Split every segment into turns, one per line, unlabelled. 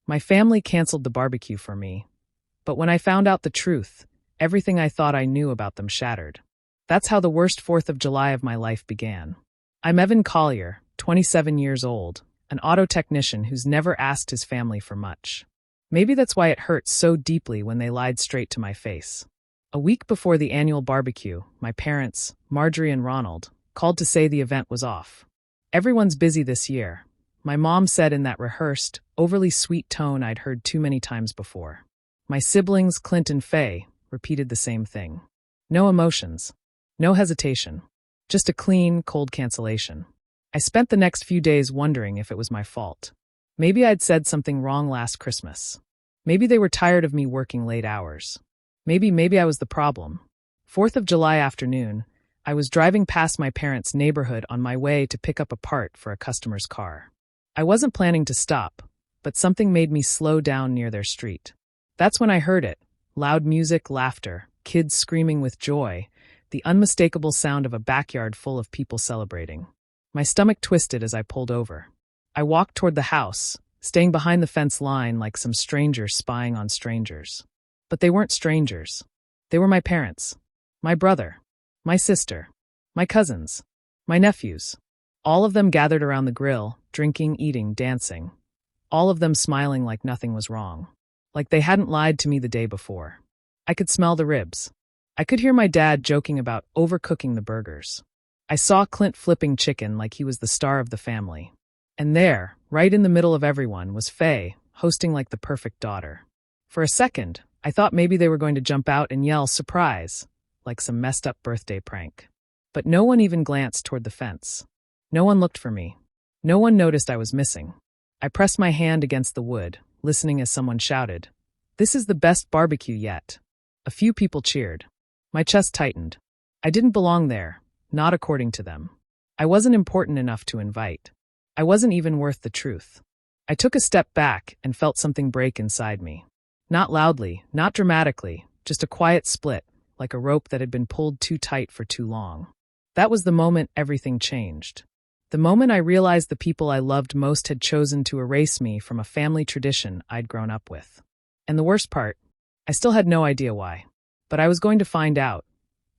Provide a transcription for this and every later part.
My family canceled the barbecue for me. But when I found out the truth, everything I thought I knew about them shattered. That's how the worst 4th of July of my life began. I'm Evan Collier, 27 years old, an auto technician who's never asked his family for much. Maybe that's why it hurts so deeply when they lied straight to my face. A week before the annual barbecue, my parents, Marjorie and Ronald, called to say the event was off. Everyone's busy this year, my mom said in that rehearsed, overly sweet tone I'd heard too many times before. My siblings, Clint and Faye, repeated the same thing. No emotions. No hesitation. Just a clean, cold cancellation. I spent the next few days wondering if it was my fault. Maybe I'd said something wrong last Christmas. Maybe they were tired of me working late hours. Maybe I was the problem. 4th of July afternoon, I was driving past my parents' neighborhood on my way to pick up a part for a customer's car. I wasn't planning to stop, but something made me slow down near their street. That's when I heard it. Loud music, laughter, kids screaming with joy, the unmistakable sound of a backyard full of people celebrating. My stomach twisted as I pulled over. I walked toward the house, staying behind the fence line like some strangers spying on strangers. But they weren't strangers. They were my parents, my brother, my sister, my cousins, my nephews. All of them gathered around the grill, drinking, eating, dancing. All of them smiling like nothing was wrong. Like they hadn't lied to me the day before. I could smell the ribs. I could hear my dad joking about overcooking the burgers. I saw Clint flipping chicken like he was the star of the family. And there, right in the middle of everyone, was Faye, hosting like the perfect daughter. For a second, I thought maybe they were going to jump out and yell surprise, like some messed up birthday prank. But no one even glanced toward the fence. No one looked for me. No one noticed I was missing. I pressed my hand against the wood, listening as someone shouted, "This is the best barbecue yet." A few people cheered. My chest tightened. I didn't belong there, not according to them. I wasn't important enough to invite. I wasn't even worth the truth. I took a step back and felt something break inside me. Not loudly, not dramatically, just a quiet split, like a rope that had been pulled too tight for too long. That was the moment everything changed. The moment I realized the people I loved most had chosen to erase me from a family tradition I'd grown up with. And the worst part, I still had no idea why. But I was going to find out,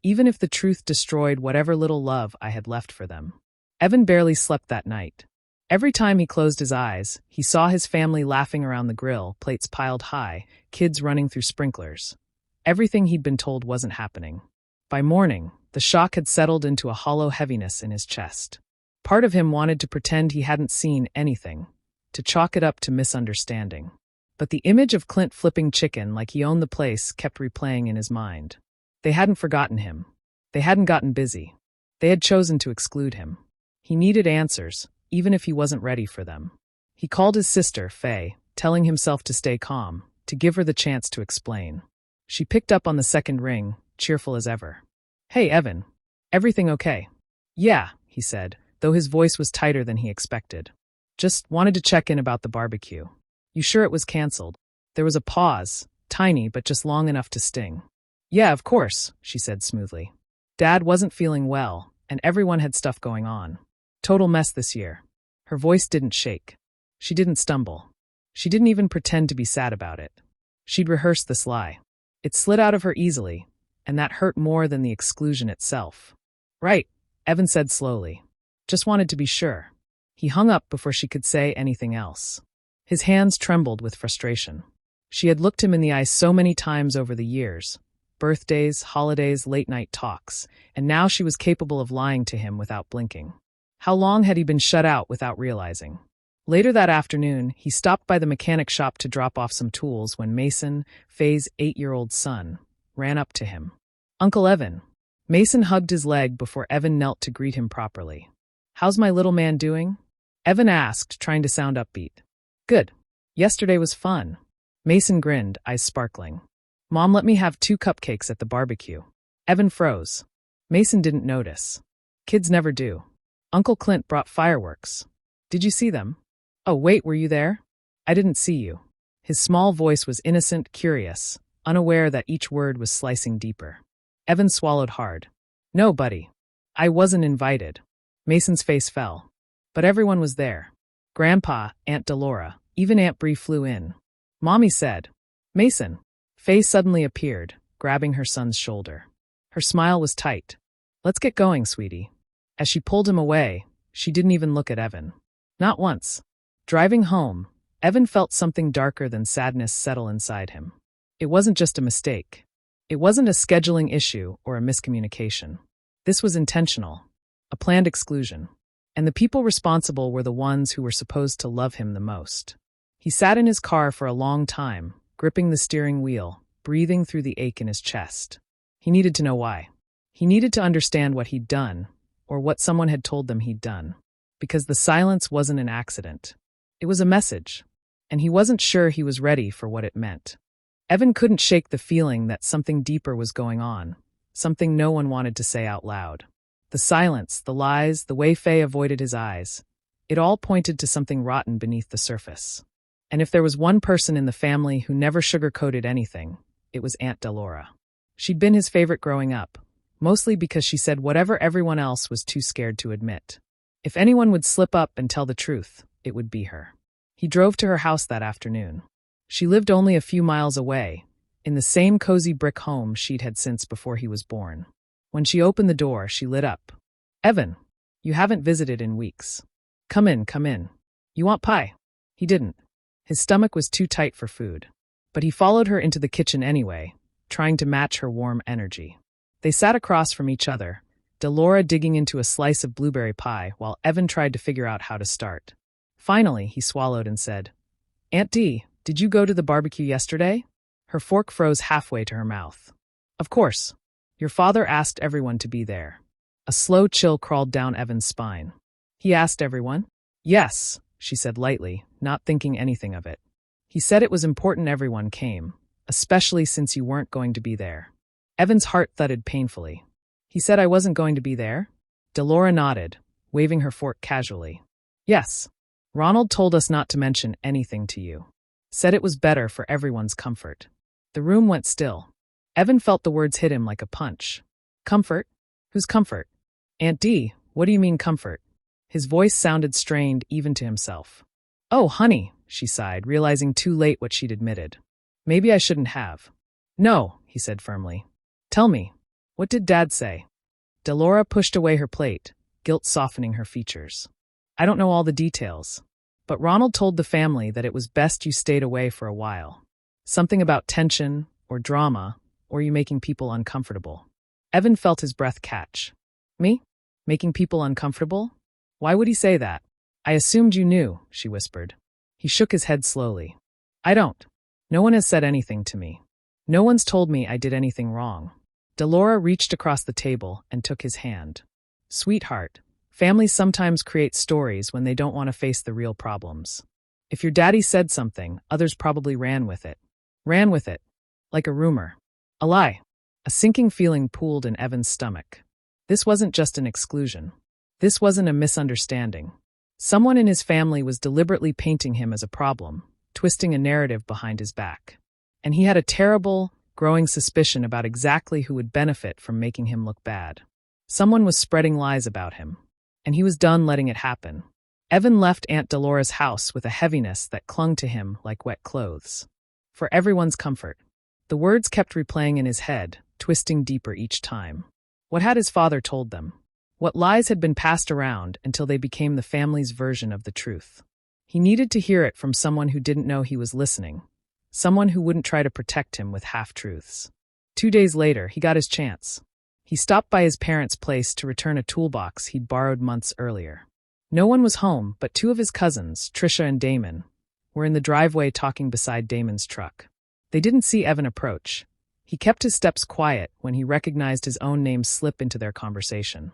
even if the truth destroyed whatever little love I had left for them. Evan barely slept that night. Every time he closed his eyes, he saw his family laughing around the grill, plates piled high, kids running through sprinklers. Everything he'd been told wasn't happening. By morning, the shock had settled into a hollow heaviness in his chest. Part of him wanted to pretend he hadn't seen anything, to chalk it up to misunderstanding. But the image of Clint flipping chicken like he owned the place kept replaying in his mind. They hadn't forgotten him. They hadn't gotten busy. They had chosen to exclude him. He needed answers, even if he wasn't ready for them. He called his sister, Faye, telling himself to stay calm, to give her the chance to explain. She picked up on the second ring, cheerful as ever. "Hey, Evan. Everything okay?" "Yeah," he said, though his voice was tighter than he expected. "Just wanted to check in about the barbecue. You sure it was canceled?" There was a pause, tiny but just long enough to sting. "Yeah, of course," she said smoothly. "Dad wasn't feeling well, and everyone had stuff going on. Total mess this year." Her voice didn't shake. She didn't stumble. She didn't even pretend to be sad about it. She'd rehearsed this lie. It slid out of her easily, and that hurt more than the exclusion itself. "Right," Evan said slowly. "Just wanted to be sure." He hung up before she could say anything else. His hands trembled with frustration. She had looked him in the eye so many times over the years. Birthdays, holidays, late-night talks, and now she was capable of lying to him without blinking. How long had he been shut out without realizing? Later that afternoon, he stopped by the mechanic shop to drop off some tools when Mason, Faye's 8-year-old son, ran up to him. "Uncle Evan." Mason hugged his leg before Evan knelt to greet him properly. "How's my little man doing?" Evan asked, trying to sound upbeat. "Good. Yesterday was fun." Mason grinned, eyes sparkling. "Mom let me have 2 cupcakes at the barbecue." Evan froze. Mason didn't notice. Kids never do. "Uncle Clint brought fireworks. Did you see them?" "Oh, wait, were you there?" "I didn't see you." His small voice was innocent, curious, unaware that each word was slicing deeper. Evan swallowed hard. "No, buddy. I wasn't invited." Mason's face fell. "But everyone was there. Grandpa, Aunt Delora, Even Aunt Bree flew in. Mommy said, "Mason." Faye suddenly appeared, grabbing her son's shoulder. Her smile was tight. "Let's get going, sweetie." As she pulled him away, she didn't even look at Evan. Not once. Driving home, Evan felt something darker than sadness settle inside him. It wasn't just a mistake. It wasn't a scheduling issue or a miscommunication. This was intentional, a planned exclusion. And the people responsible were the ones who were supposed to love him the most. He sat in his car for a long time, gripping the steering wheel, breathing through the ache in his chest. He needed to know why. He needed to understand what he'd done, or what someone had told them he'd done. Because the silence wasn't an accident. It was a message, and he wasn't sure he was ready for what it meant. Evan couldn't shake the feeling that something deeper was going on, something no one wanted to say out loud. The silence, the lies, the way Faye avoided his eyes, it all pointed to something rotten beneath the surface. And if there was one person in the family who never sugarcoated anything, it was Aunt Delora. She'd been his favorite growing up, mostly because she said whatever everyone else was too scared to admit. If anyone would slip up and tell the truth, it would be her. He drove to her house that afternoon. She lived only a few miles away, in the same cozy brick home she'd had since before he was born. When she opened the door, she lit up. "Evan, you haven't visited in weeks. Come in, come in. You want pie?" He didn't. His stomach was too tight for food. But he followed her into the kitchen anyway, trying to match her warm energy. They sat across from each other, Delora digging into a slice of blueberry pie while Evan tried to figure out how to start. Finally, he swallowed and said, "Aunt Dee, did you go to the barbecue yesterday?" Her fork froze halfway to her mouth. "Of course. Your father asked everyone to be there." A slow chill crawled down Evan's spine. "He asked everyone?" "Yes," she said lightly, not thinking anything of it. "He said it was important everyone came, especially since you weren't going to be there." Evan's heart thudded painfully. "He said I wasn't going to be there?" Delora nodded, waving her fork casually. "Yes. Ronald told us not to mention anything to you. Said it was better for everyone's comfort." The room went still. Evan felt the words hit him like a punch. "Comfort? Whose comfort?" "Aunt Dee, what do you mean comfort?" His voice sounded strained even to himself. "Oh, honey," she sighed, realizing too late what she'd admitted. "Maybe I shouldn't have." "No," he said firmly. "Tell me, what did Dad say?" Delora pushed away her plate, guilt softening her features. "I don't know all the details, but Ronald told the family that it was best you stayed away for a while. Something about tension, or drama, or you making people uncomfortable." Evan felt his breath catch. "Me? Making people uncomfortable? Why would he say that?" "I assumed you knew," she whispered. He shook his head slowly. "I don't. No one has said anything to me. No one's told me I did anything wrong." Delora reached across the table and took his hand. "Sweetheart, families sometimes create stories when they don't want to face the real problems. If your daddy said something, others probably ran with it. Ran with it. Like a rumor. A lie." A sinking feeling pooled in Evan's stomach. This wasn't just an exclusion. This wasn't a misunderstanding. Someone in his family was deliberately painting him as a problem, twisting a narrative behind his back. And he had a terrible, growing suspicion about exactly who would benefit from making him look bad. Someone was spreading lies about him, and he was done letting it happen. Evan left Aunt Delora's house with a heaviness that clung to him like wet clothes. For everyone's comfort. The words kept replaying in his head, twisting deeper each time. What had his father told them? What lies had been passed around until they became the family's version of the truth? He needed to hear it from someone who didn't know he was listening. Someone who wouldn't try to protect him with half-truths. 2 days later, he got his chance. He stopped by his parents' place to return a toolbox he'd borrowed months earlier. No one was home, but 2 of his cousins, Trisha and Damon, were in the driveway talking beside Damon's truck. They didn't see Evan approach. He kept his steps quiet when he recognized his own name slip into their conversation.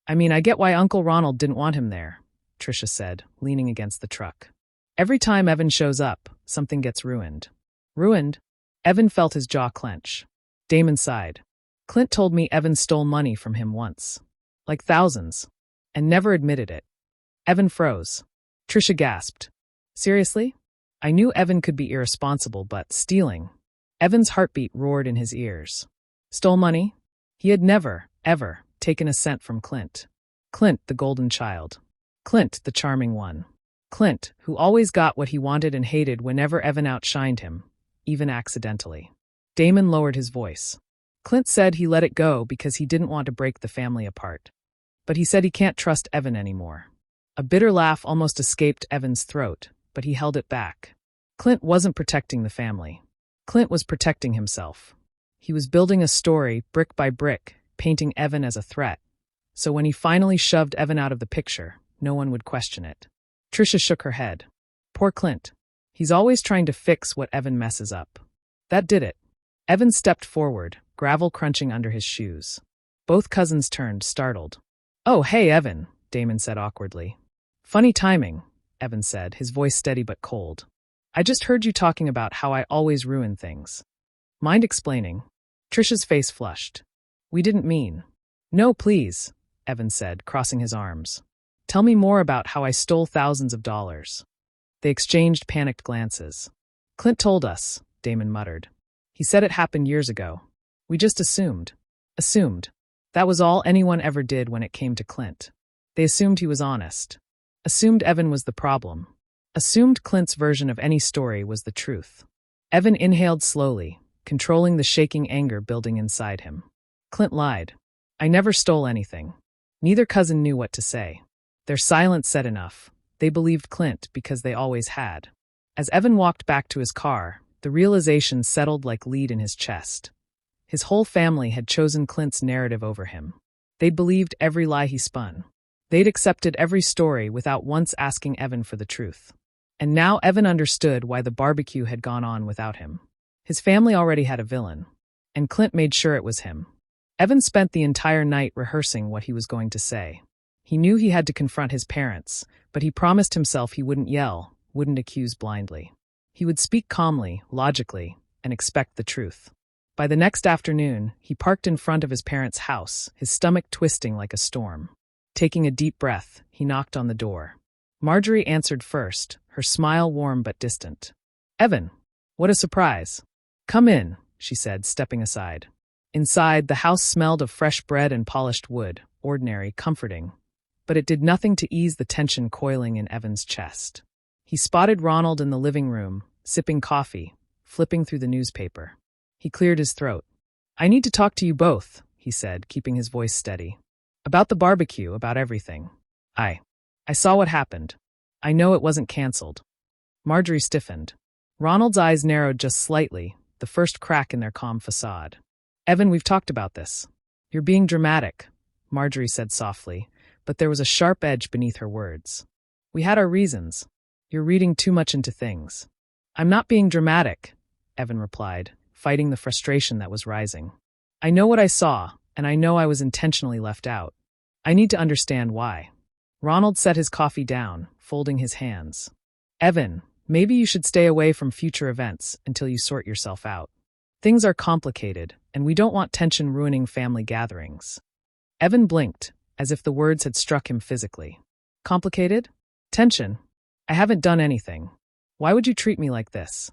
"I mean, I get why Uncle Ronald didn't want him there," Trisha said, leaning against the truck. "Every time Evan shows up, something gets ruined." "Ruined?" Evan felt his jaw clench. Damon sighed. "Clint told me Evan stole money from him once. Like thousands. And never admitted it." Evan froze. Trisha gasped. "Seriously?" I knew Evan could be irresponsible, but stealing. Evan's heartbeat roared in his ears. Stole money? He had never, ever, taken a cent from Clint. Clint, the golden child. Clint, the charming one. Clint, who always got what he wanted and hated whenever Evan outshined him, even accidentally. Damon lowered his voice. Clint said he let it go because he didn't want to break the family apart. But he said he can't trust Evan anymore. A bitter laugh almost escaped Evan's throat, but he held it back. Clint wasn't protecting the family. Clint was protecting himself. He was building a story, brick by brick, painting Evan as a threat. So when he finally shoved Evan out of the picture, no one would question it. Trisha shook her head. Poor Clint. He's always trying to fix what Evan messes up. That did it. Evan stepped forward, gravel crunching under his shoes. Both cousins turned, startled. Oh, hey, Evan, Damon said awkwardly. Funny timing, Evan said, his voice steady but cold. I just heard you talking about how I always ruin things. Mind explaining? Trisha's face flushed. We didn't mean. No, please, Evan said, crossing his arms. Tell me more about how I stole thousands of dollars. They exchanged panicked glances. Clint told us, Damon muttered. He said it happened years ago. We just assumed. Assumed. That was all anyone ever did when it came to Clint. They assumed he was honest. Assumed Evan was the problem. Assumed Clint's version of any story was the truth. Evan inhaled slowly, controlling the shaking anger building inside him. Clint lied. I never stole anything. Neither cousin knew what to say. Their silence said enough. They believed Clint because they always had. As Evan walked back to his car, the realization settled like lead in his chest. His whole family had chosen Clint's narrative over him. They'd believed every lie he spun. They'd accepted every story without once asking Evan for the truth. And now Evan understood why the barbecue had gone on without him. His family already had a villain, and Clint made sure it was him. Evan spent the entire night rehearsing what he was going to say. He knew he had to confront his parents, but he promised himself he wouldn't yell, wouldn't accuse blindly. He would speak calmly, logically, and expect the truth. By the next afternoon, he parked in front of his parents' house, his stomach twisting like a storm. Taking a deep breath, he knocked on the door. Marjorie answered first, her smile warm but distant. Evan, what a surprise. Come in, she said, stepping aside. Inside, the house smelled of fresh bread and polished wood, ordinary, comforting. But it did nothing to ease the tension coiling in Evan's chest. He spotted Ronald in the living room, sipping coffee, flipping through the newspaper. He cleared his throat. I need to talk to you both, he said, keeping his voice steady. About the barbecue, about everything. I saw what happened. I know it wasn't canceled. Marjorie stiffened. Ronald's eyes narrowed just slightly, the first crack in their calm facade. Evan, we've talked about this. You're being dramatic, Marjorie said softly, but there was a sharp edge beneath her words. We had our reasons. You're reading too much into things. I'm not being dramatic, Evan replied, fighting the frustration that was rising. I know what I saw, and I know I was intentionally left out. I need to understand why. Ronald set his coffee down, folding his hands. Evan, maybe you should stay away from future events until you sort yourself out. Things are complicated, and we don't want tension ruining family gatherings. Evan blinked, as if the words had struck him physically. Complicated? Tension? I haven't done anything. Why would you treat me like this?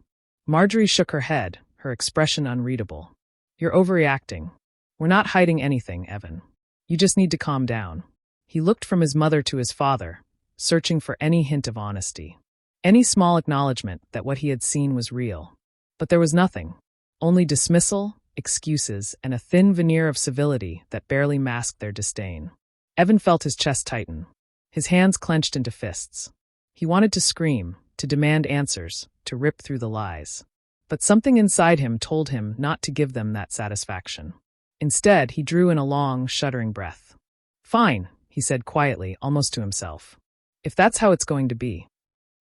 Marjorie shook her head, her expression unreadable. You're overreacting. We're not hiding anything, Evan. You just need to calm down. He looked from his mother to his father, searching for any hint of honesty. Any small acknowledgement that what he had seen was real. But there was nothing. Only dismissal, excuses, and a thin veneer of civility that barely masked their disdain. Evan felt his chest tighten. His hands clenched into fists. He wanted to scream, to demand answers, to rip through the lies. But something inside him told him not to give them that satisfaction. Instead, he drew in a long, shuddering breath. Fine, he said quietly, almost to himself. If that's how it's going to be.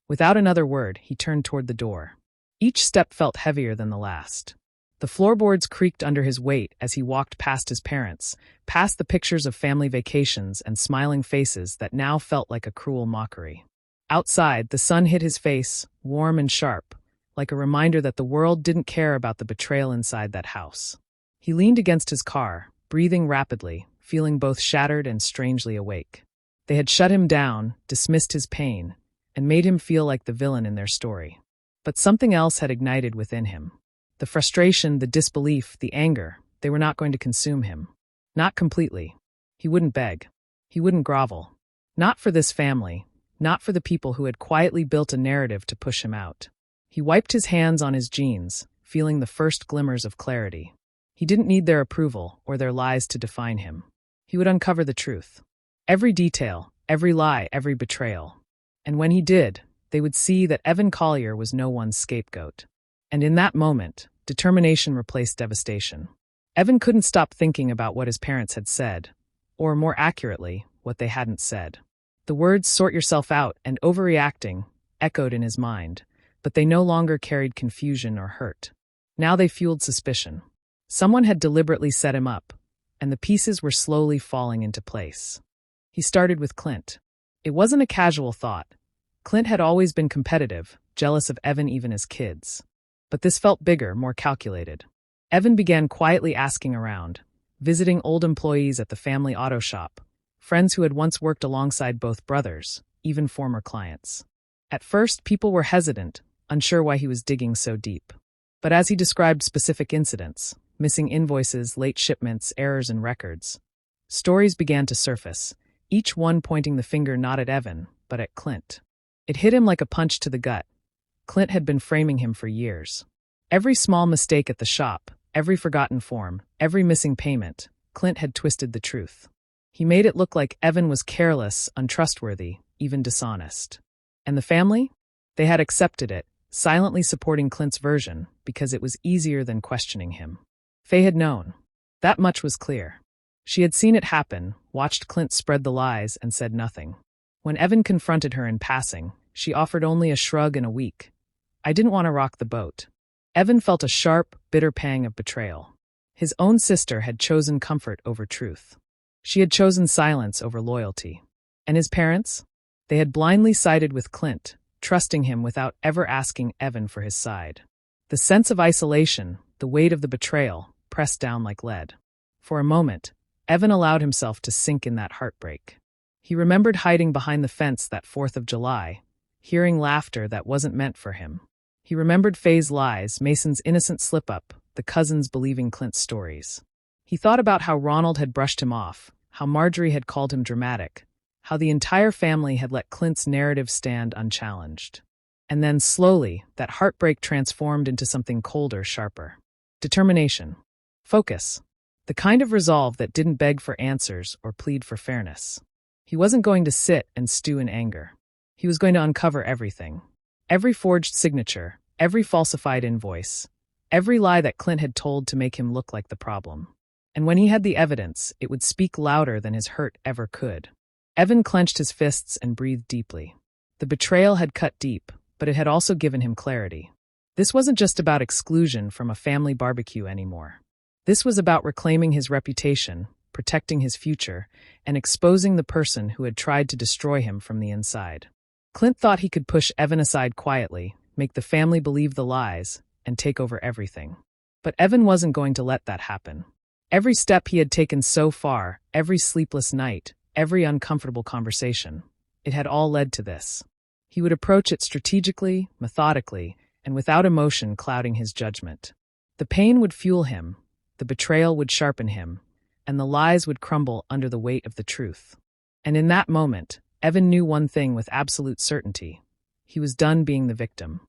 Without another word, he turned toward the door. Each step felt heavier than the last. The floorboards creaked under his weight as he walked past his parents, past the pictures of family vacations and smiling faces that now felt like a cruel mockery. Outside, the sun hit his face, warm and sharp, like a reminder that the world didn't care about the betrayal inside that house. He leaned against his car, breathing rapidly, feeling both shattered and strangely awake. They had shut him down, dismissed his pain, and made him feel like the villain in their story. But something else had ignited within him. The frustration, the disbelief, the anger, they were not going to consume him. Not completely. He wouldn't beg. He wouldn't grovel. Not for this family. not for the people who had quietly built a narrative to push him out. He wiped his hands on his jeans, feeling the first glimmers of clarity. He didn't need their approval or their lies to define him. He would uncover the truth. Every detail, every lie, every betrayal. And when he did, they would see that Evan Collier was no one's scapegoat. And in that moment, determination replaced devastation. Evan couldn't stop thinking about what his parents had said, or more accurately, what they hadn't said. The words "sort yourself out" and "overreacting" echoed in his mind, but they no longer carried confusion or hurt. Now they fueled suspicion. Someone had deliberately set him up, and the pieces were slowly falling into place. He started with Clint. It wasn't a casual thought. Clint had always been competitive, jealous of Evan even as kids. But this felt bigger, more calculated. Evan began quietly asking around, visiting old employees at the family auto shop, friends who had once worked alongside both brothers, even former clients. At first, people were hesitant, unsure why he was digging so deep. But as he described specific incidents, missing invoices, late shipments, errors in records, stories began to surface, each one pointing the finger not at Evan, but at Clint. It hit him like a punch to the gut. Clint had been framing him for years. Every small mistake at the shop, every forgotten form, every missing payment, Clint had twisted the truth. He made it look like Evan was careless, untrustworthy, even dishonest. And the family? They had accepted it, silently supporting Clint's version, because it was easier than questioning him. Faye had known. That much was clear. She had seen it happen, watched Clint spread the lies, and said nothing. When Evan confronted her in passing, she offered only a shrug and a weak, "I didn't want to rock the boat." Evan felt a sharp, bitter pang of betrayal. His own sister had chosen comfort over truth. She had chosen silence over loyalty. And his parents? They had blindly sided with Clint, trusting him without ever asking Evan for his side. The sense of isolation, the weight of the betrayal, pressed down like lead. For a moment, Evan allowed himself to sink in that heartbreak. He remembered hiding behind the fence that 4th of July, hearing laughter that wasn't meant for him. He remembered Faye's lies, Mason's innocent slip-up, the cousins believing Clint's stories. He thought about how Ronald had brushed him off, how Marjorie had called him dramatic, how the entire family had let Clint's narrative stand unchallenged. And then, slowly, that heartbreak transformed into something colder, sharper. Determination. Focus. The kind of resolve that didn't beg for answers or plead for fairness. He wasn't going to sit and stew in anger. He was going to uncover everything. Every forged signature, every falsified invoice, every lie that Clint had told to make him look like the problem. And when he had the evidence, it would speak louder than his hurt ever could. Evan clenched his fists and breathed deeply. The betrayal had cut deep, but it had also given him clarity. This wasn't just about exclusion from a family barbecue anymore. This was about reclaiming his reputation, protecting his future, and exposing the person who had tried to destroy him from the inside. Clint thought he could push Evan aside quietly, make the family believe the lies, and take over everything. But Evan wasn't going to let that happen. Every step he had taken so far, every sleepless night, every uncomfortable conversation, it had all led to this. He would approach it strategically, methodically, and without emotion clouding his judgment. The pain would fuel him, the betrayal would sharpen him, and the lies would crumble under the weight of the truth. And in that moment, Evan knew one thing with absolute certainty. He was done being the victim.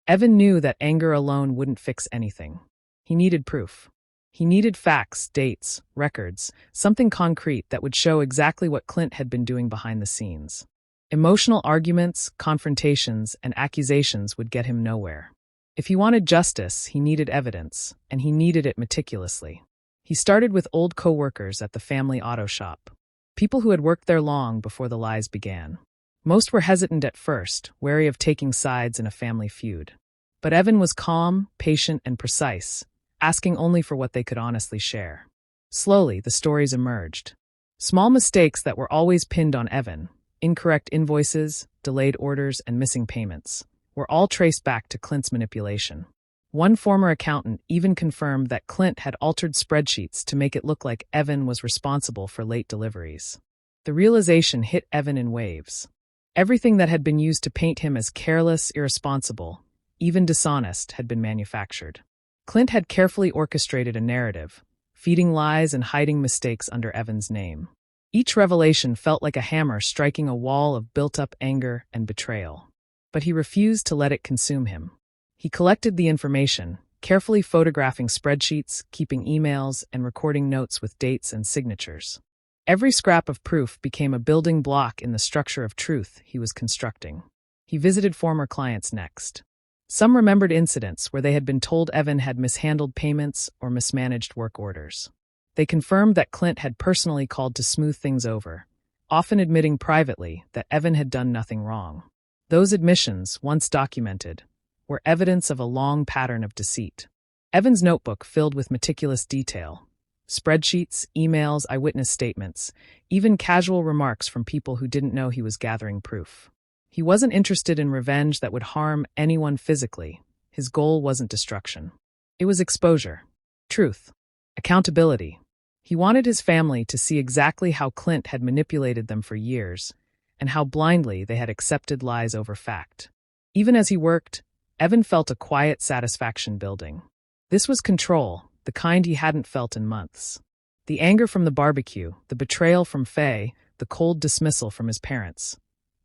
Evan knew that anger alone wouldn't fix anything. He needed proof. He needed facts, dates, records, something concrete that would show exactly what Clint had been doing behind the scenes. Emotional arguments, confrontations, and accusations would get him nowhere. If he wanted justice, he needed evidence, and he needed it meticulously. He started with old co-workers at the family auto shop. People who had worked there long before the lies began. Most were hesitant at first, wary of taking sides in a family feud. But Evan was calm, patient, and precise, asking only for what they could honestly share. Slowly, the stories emerged. Small mistakes that were always pinned on Evan, incorrect invoices, delayed orders, and missing payments, were all traced back to Clint's manipulation. One former accountant even confirmed that Clint had altered spreadsheets to make it look like Evan was responsible for late deliveries. The realization hit Evan in waves. Everything that had been used to paint him as careless, irresponsible, even dishonest, had been manufactured. Clint had carefully orchestrated a narrative, feeding lies and hiding mistakes under Evan's name. Each revelation felt like a hammer striking a wall of built-up anger and betrayal. But he refused to let it consume him. He collected the information, carefully photographing spreadsheets, keeping emails, and recording notes with dates and signatures. Every scrap of proof became a building block in the structure of truth he was constructing. He visited former clients next. Some remembered incidents where they had been told Evan had mishandled payments or mismanaged work orders. They confirmed that Clint had personally called to smooth things over, often admitting privately that Evan had done nothing wrong. Those admissions, once documented, were evidence of a long pattern of deceit. Evan's notebook filled with meticulous detail. Spreadsheets, emails, eyewitness statements, even casual remarks from people who didn't know he was gathering proof. He wasn't interested in revenge that would harm anyone physically. His goal wasn't destruction. It was exposure, truth, accountability. He wanted his family to see exactly how Clint had manipulated them for years, and how blindly they had accepted lies over fact. Even as he worked, Evan felt a quiet satisfaction building. This was control, the kind he hadn't felt in months. The anger from the barbecue, the betrayal from Faye, the cold dismissal from his parents.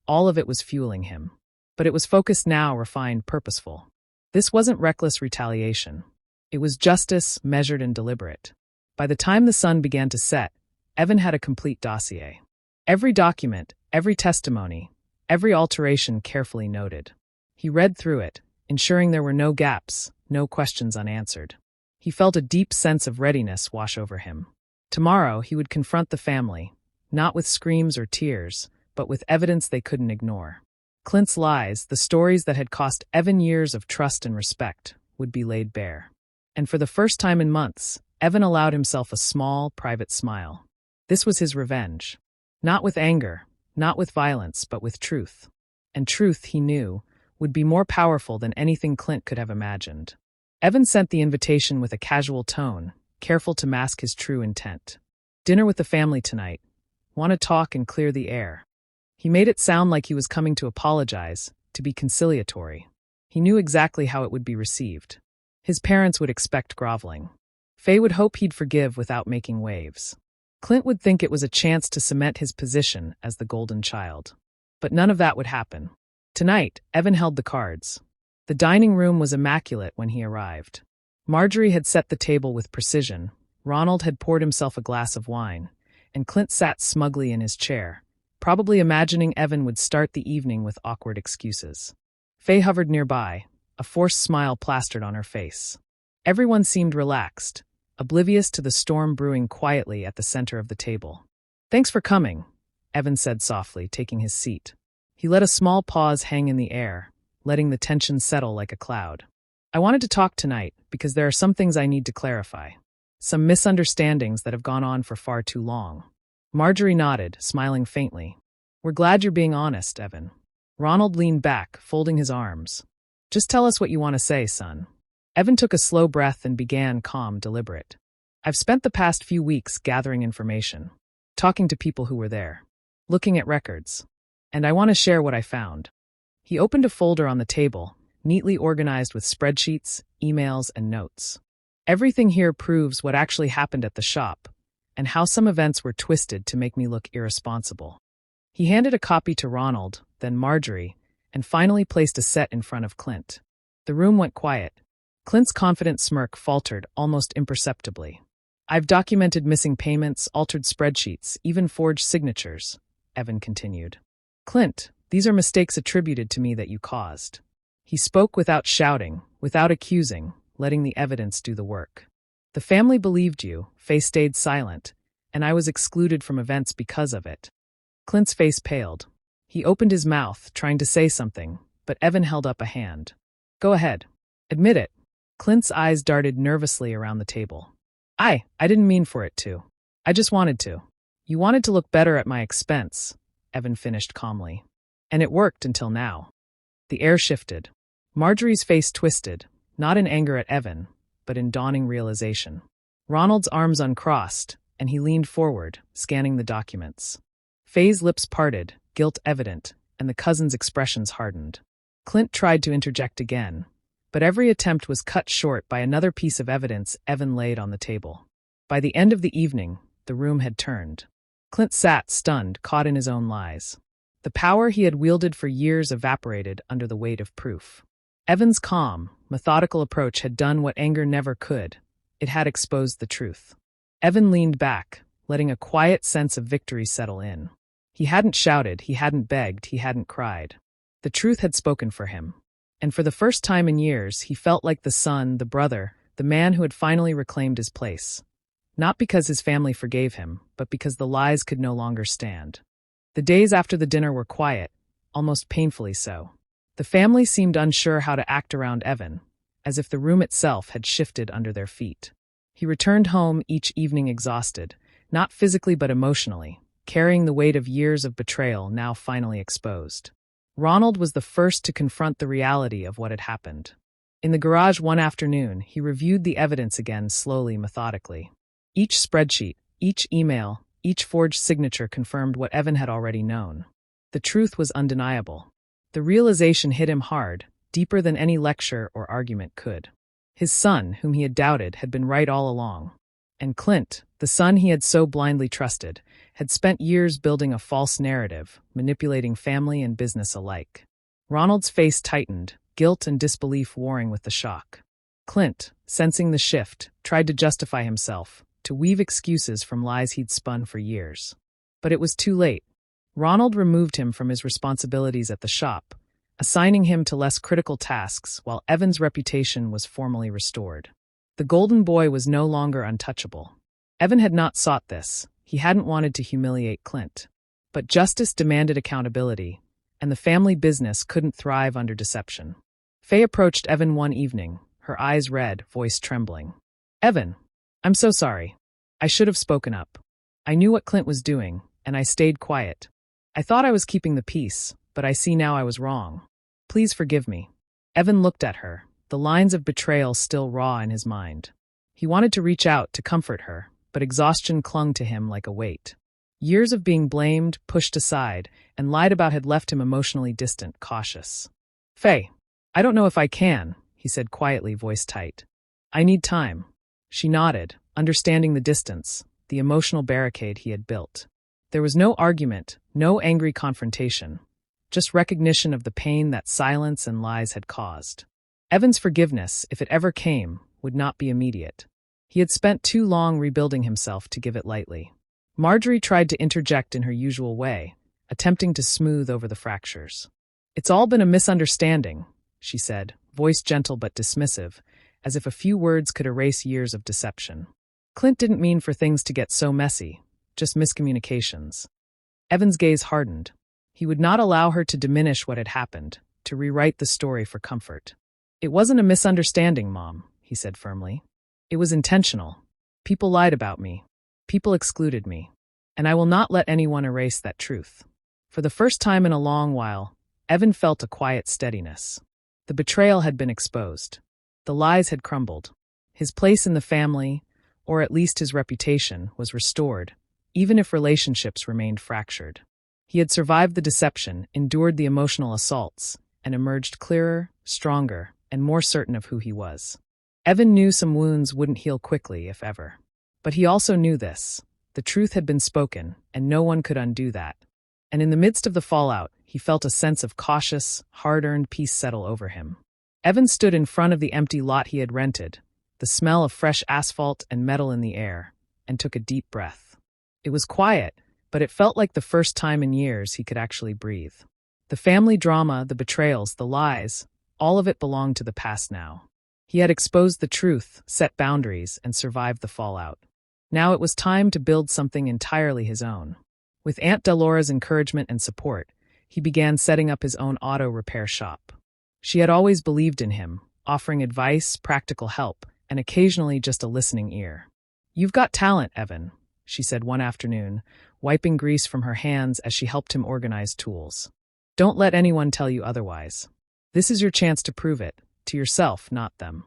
All of it was fueling him. But it was focused now, refined, purposeful. This wasn't reckless retaliation. It was justice, measured and deliberate. By the time the sun began to set, Evan had a complete dossier. Every document, every testimony, every alteration carefully noted. He read through it, ensuring there were no gaps, no questions unanswered. He felt a deep sense of readiness wash over him. Tomorrow he would confront the family, not with screams or tears, but with evidence they couldn't ignore. Clint's lies, the stories that had cost Evan years of trust and respect, would be laid bare. And for the first time in months, Evan allowed himself a small, private smile. This was his revenge. Not with anger, not with violence, but with truth. And truth, he knew, would be more powerful than anything Clint could have imagined. Evan sent the invitation with a casual tone, careful to mask his true intent. Dinner with the family tonight. Want to talk and clear the air. He made it sound like he was coming to apologize, to be conciliatory. He knew exactly how it would be received. His parents would expect groveling. Faye would hope he'd forgive without making waves. Clint would think it was a chance to cement his position as the golden child. But none of that would happen. Tonight, Evan held the cards. The dining room was immaculate when he arrived. Marjorie had set the table with precision, Ronald had poured himself a glass of wine, and Clint sat smugly in his chair, probably imagining Evan would start the evening with awkward excuses. Faye hovered nearby, a forced smile plastered on her face. Everyone seemed relaxed, oblivious to the storm brewing quietly at the center of the table. "Thanks for coming," Evan said softly, taking his seat. He let a small pause hang in the air, letting the tension settle like a cloud. "I wanted to talk tonight because there are some things I need to clarify. Some misunderstandings that have gone on for far too long." Marjorie nodded, smiling faintly. "We're glad you're being honest, Evan." Ronald leaned back, folding his arms. "Just tell us what you want to say, son." Evan took a slow breath and began, calm, deliberate. "I've spent the past few weeks gathering information, talking to people who were there, looking at records, and I want to share what I found." He opened a folder on the table, neatly organized with spreadsheets, emails, and notes. "Everything here proves what actually happened at the shop, and how some events were twisted to make me look irresponsible." He handed a copy to Ronald, then Marjorie, and finally placed a set in front of Clint. The room went quiet. Clint's confident smirk faltered almost imperceptibly. "I've documented missing payments, altered spreadsheets, even forged signatures," Evan continued. "Clint, these are mistakes attributed to me that you caused." He spoke without shouting, without accusing, letting the evidence do the work. "The family believed you, Faye stayed silent, and I was excluded from events because of it." Clint's face paled. He opened his mouth, trying to say something, but Evan held up a hand. "Go ahead. Admit it." Clint's eyes darted nervously around the table. I didn't mean for it to. I just wanted to." "You wanted to look better at my expense," Evan finished calmly. "And it worked until now." The air shifted. Marjorie's face twisted, not in anger at Evan, but in dawning realization. Ronald's arms uncrossed, and he leaned forward, scanning the documents. Faye's lips parted, guilt evident, and the cousin's expressions hardened. Clint tried to interject again, but every attempt was cut short by another piece of evidence Evan laid on the table. By the end of the evening, the room had turned. Clint sat, stunned, caught in his own lies. The power he had wielded for years evaporated under the weight of proof. Evan's calm, methodical approach had done what anger never could. It had exposed the truth. Evan leaned back, letting a quiet sense of victory settle in. He hadn't shouted, he hadn't begged, he hadn't cried. The truth had spoken for him. And for the first time in years, he felt like the son, the brother, the man who had finally reclaimed his place. Not because his family forgave him, but because the lies could no longer stand. The days after the dinner were quiet, almost painfully so. The family seemed unsure how to act around Evan, as if the room itself had shifted under their feet. He returned home each evening exhausted, not physically but emotionally, carrying the weight of years of betrayal now finally exposed. Ronald was the first to confront the reality of what had happened. In the garage one afternoon, he reviewed the evidence again slowly, methodically. Each spreadsheet, each email, each forged signature confirmed what Evan had already known. The truth was undeniable. The realization hit him hard, deeper than any lecture or argument could. His son, whom he had doubted, had been right all along. And Clint, the son he had so blindly trusted, had spent years building a false narrative, manipulating family and business alike. Ronald's face tightened, guilt and disbelief warring with the shock. Clint, sensing the shift, tried to justify himself, to weave excuses from lies he'd spun for years. But it was too late. Ronald removed him from his responsibilities at the shop, assigning him to less critical tasks while Evan's reputation was formally restored. The golden boy was no longer untouchable. Evan had not sought this. He hadn't wanted to humiliate Clint. But justice demanded accountability, and the family business couldn't thrive under deception. Faye approached Evan one evening, her eyes red, voice trembling. "Evan, I'm so sorry. I should have spoken up. I knew what Clint was doing, and I stayed quiet. I thought I was keeping the peace, but I see now I was wrong. Please forgive me." Evan looked at her, the lines of betrayal still raw in his mind. He wanted to reach out to comfort her, but exhaustion clung to him like a weight. Years of being blamed, pushed aside, and lied about had left him emotionally distant, cautious. "Faye, I don't know if I can," he said quietly, voice tight. "I need time." She nodded, understanding the distance, the emotional barricade he had built. There was no argument, no angry confrontation, just recognition of the pain that silence and lies had caused. Evan's forgiveness, if it ever came, would not be immediate. He had spent too long rebuilding himself to give it lightly. Marjorie tried to interject in her usual way, attempting to smooth over the fractures. "It's all been a misunderstanding," she said, voice gentle but dismissive, as if a few words could erase years of deception. Clint didn't mean for things to get so messy, just miscommunications. Evan's gaze hardened. He would not allow her to diminish what had happened, to rewrite the story for comfort. "It wasn't a misunderstanding, Mom," he said firmly. "It was intentional. People lied about me. People excluded me. And I will not let anyone erase that truth." For the first time in a long while, Evan felt a quiet steadiness. The betrayal had been exposed. The lies had crumbled. His place in the family, or at least his reputation, was restored, even if relationships remained fractured. He had survived the deception, endured the emotional assaults, and emerged clearer, stronger, and more certain of who he was. Evan knew some wounds wouldn't heal quickly, if ever. But he also knew this. The truth had been spoken, and no one could undo that. And in the midst of the fallout, he felt a sense of cautious, hard-earned peace settle over him. Evan stood in front of the empty lot he had rented, the smell of fresh asphalt and metal in the air, and took a deep breath. It was quiet, but it felt like the first time in years he could actually breathe. The family drama, the betrayals, the lies, all of it belonged to the past now. He had exposed the truth, set boundaries, and survived the fallout. Now it was time to build something entirely his own. With Aunt Delora's encouragement and support, he began setting up his own auto repair shop. She had always believed in him, offering advice, practical help, and occasionally just a listening ear. "You've got talent, Evan," she said one afternoon, wiping grease from her hands as she helped him organize tools. "Don't let anyone tell you otherwise. This is your chance to prove it, to yourself, not them."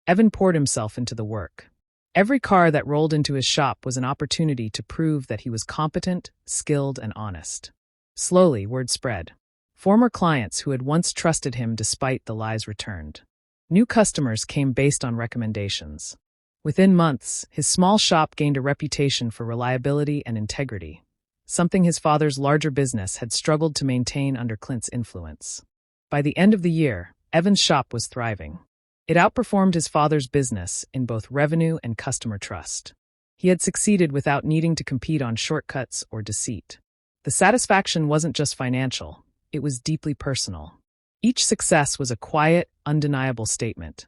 Evan poured himself into the work. Every car that rolled into his shop was an opportunity to prove that he was competent, skilled, and honest. Slowly, word spread. Former clients who had once trusted him despite the lies returned. New customers came based on recommendations. Within months, his small shop gained a reputation for reliability and integrity, something his father's larger business had struggled to maintain under Clint's influence. By the end of the year, Evan's shop was thriving. It outperformed his father's business in both revenue and customer trust. He had succeeded without needing to compete on shortcuts or deceit. The satisfaction wasn't just financial, it was deeply personal. Each success was a quiet, undeniable statement.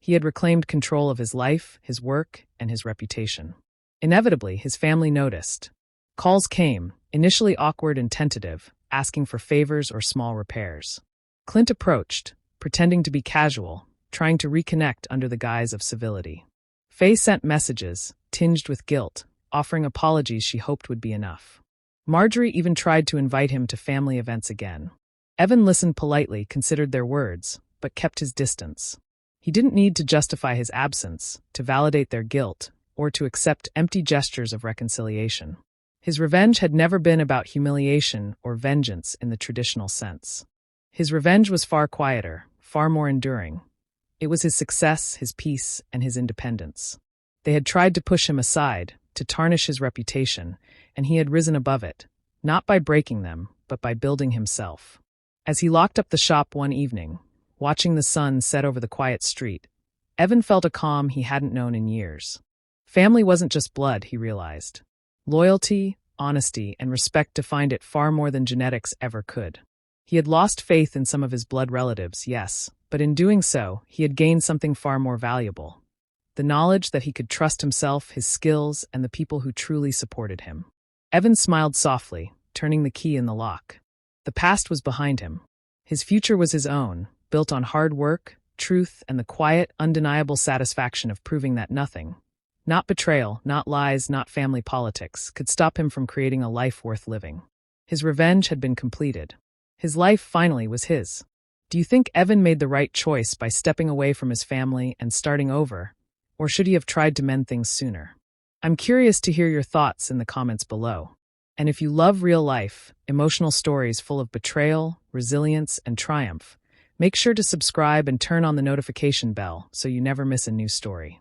He had reclaimed control of his life, his work, and his reputation. Inevitably, his family noticed. Calls came, initially awkward and tentative, asking for favors or small repairs. Clint approached, pretending to be casual, trying to reconnect under the guise of civility. Faye sent messages, tinged with guilt, offering apologies she hoped would be enough. Marjorie even tried to invite him to family events again. Evan listened politely, considered their words, but kept his distance. He didn't need to justify his absence, to validate their guilt, or to accept empty gestures of reconciliation. His revenge had never been about humiliation or vengeance in the traditional sense. His revenge was far quieter, far more enduring. It was his success, his peace, and his independence. They had tried to push him aside, to tarnish his reputation, and he had risen above it, not by breaking them, but by building himself. As he locked up the shop one evening, watching the sun set over the quiet street, Evan felt a calm he hadn't known in years. Family wasn't just blood, he realized. Loyalty, honesty, and respect defined it far more than genetics ever could. He had lost faith in some of his blood relatives, yes, but in doing so, he had gained something far more valuable. The knowledge that he could trust himself, his skills, and the people who truly supported him. Evan smiled softly, turning the key in the lock. The past was behind him. His future was his own, built on hard work, truth, and the quiet, undeniable satisfaction of proving that nothing, not betrayal, not lies, not family politics, could stop him from creating a life worth living. His revenge had been completed. His life finally was his. Do you think Evan made the right choice by stepping away from his family and starting over, or should he have tried to mend things sooner? I'm curious to hear your thoughts in the comments below. And if you love real life, emotional stories full of betrayal, resilience, and triumph, make sure to subscribe and turn on the notification bell so you never miss a new story.